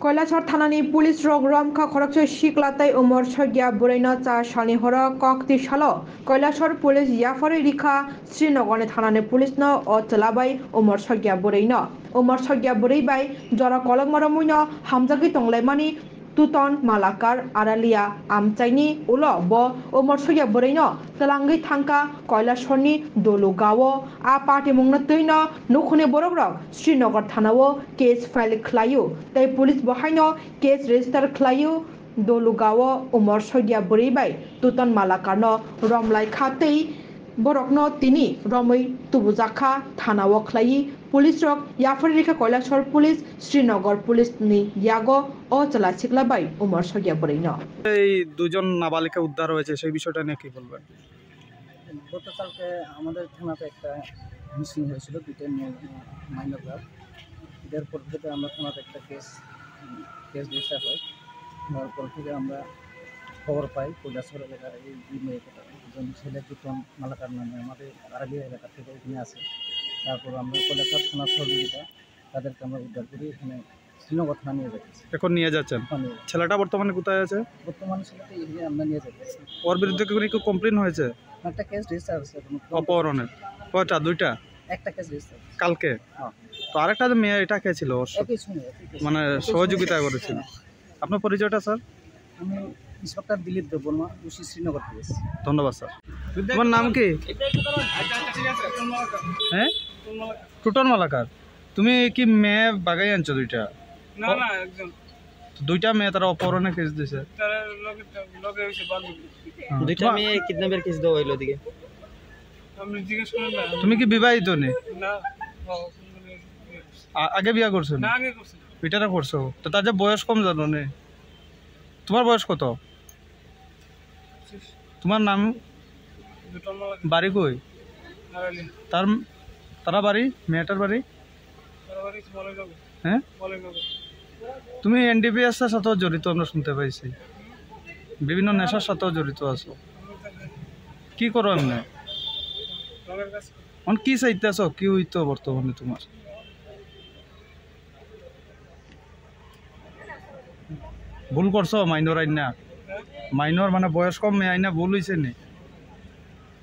কৈলাসর থানানি police rock রমখা খরকসে শিকলাতাই Umar সগিয়া বুরাইনা চা সানি হর কক্তি সালো কৈলাসর police ইয়াফরে রিখা শ্রীনগরনি থানানি police ন ও চলাবাই উমর সগিয়া বুরাইবাই জরা কলক মারমুইন হামজাগি টংলাইমানি তুতন মালাকার আরালিয়া আমচাইনি উলো ব উমর সগিয়া বুরাইন তলাঙ্গি থাঙ্কা কৈলাসরনি দলু গাও আ পার্টি মুংনা তৈন নুখনি বরক শ্রীনগর থানাও কেস ফাইল খ্লাইও তাই পুলিশ বহাইন কেস রেজিস্টার খ্লাইও দলু গাও উমর সগিয়া বুরাইবাই তুতন মালাকার রমলাই খাতেই বরকন তিনি রमै তুবুজাখা থানাও খ্লাই পুলিশ রক ইয়াফরি রেখা কৈলাসর পুলিশ শ্রীনগর পুলিশ নি ইয়াগো ও চলা শিকলাবাই উমর সগিয়া বুরাইন। এই দুজন নাবালিকা উদ্ধার হয়েছে সেই বিষয়টা নিয়ে কি বলবেন? গতকালকে আমাদের থানাতে একটা মিসিং হয়েছিল, দুটো মাইনর গার্ল। এর পর থেকে আমরা থানাতে একটা কেস রেজিস্টার হয়। হওয়ার পর থেকে আমরা খবর পাই কৈলাসর এলাকার এই দুই মেয়েকে, একজন ছেলে তুতন মালাকার নামে আমাদের আরালিয়া এলাকা থেকে এখানে আসে। তারপর আমরা কৈলাসর থানার সহযোগিতা তাদেরকে আমরা উদ্ধার করি এখানে শ্রীনগর থানা নিয়ে যাচ্ছি। এখন নিয়ে যাচ্ছেন? ছেলেটা বর্তমানে কোথায় আছে? বর্তমানে ছেলেটা এখানে আমরা নিয়ে যাচ্ছি। ওর বিরুদ্ধে কি কমপ্লেন হয়েছে? একটা কেস রেজিস্টার আছে। অপহরণের কয়টা? দুইটা? একটা কেস রেজিস্টার কালকে। তো আরেকটা মেয়ে এটা কে ছিল মানে সহযোগিতা করেছিল? আপনার পরিচয়টা স্যার? আমি inspector Dilip Debbarma, OC Srinagar police. ধন্যবাদ স্যার। তোমার নাম কি? হ্যাঁ, টুটন মালাকার। তুমি কি মেয়ে বাগাই আনছো দুইটা? না না, একজন। দুইটা মেয়ে তারা অপহরণের কেস দিয়েছে। দুইটা মেয়ে কিডন্যাপের কেস দেওয়া হইলো দিকে। তুমি কি বিবাহিত নি? না, আগে বিয়া করছো? না, আগে করছি। এটারা করছো তো তার যে বয়স কম জানো নে? তোমার বয়স কত? তোমার নাম? বাড়ি কই? তারা বাড়ি? মেয়েটার বাড়ি? হ্যাঁ, তুমি এনডিপিএস এর সাথেও জড়িত আমরা শুনতে পাইছি, বিভিন্ন নেশার সাথেও জড়িত আছো। কি করো এমনি? কি চাইতেছ? কি হইতো বর্তমানে তোমার? ভুল করছো মাইনর আইনা? মাইনর মানে বয়স কম মেয়ে আইনা ভুল হয়েছে নি?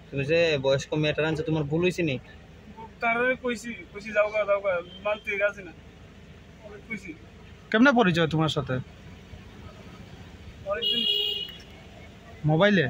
তুমি যে বয়স্ক মেয়েটার আনছো তোমার ভুল হয়েছে নি? কেমনে পরিচয় তোমার সাথে? মোবাইলে?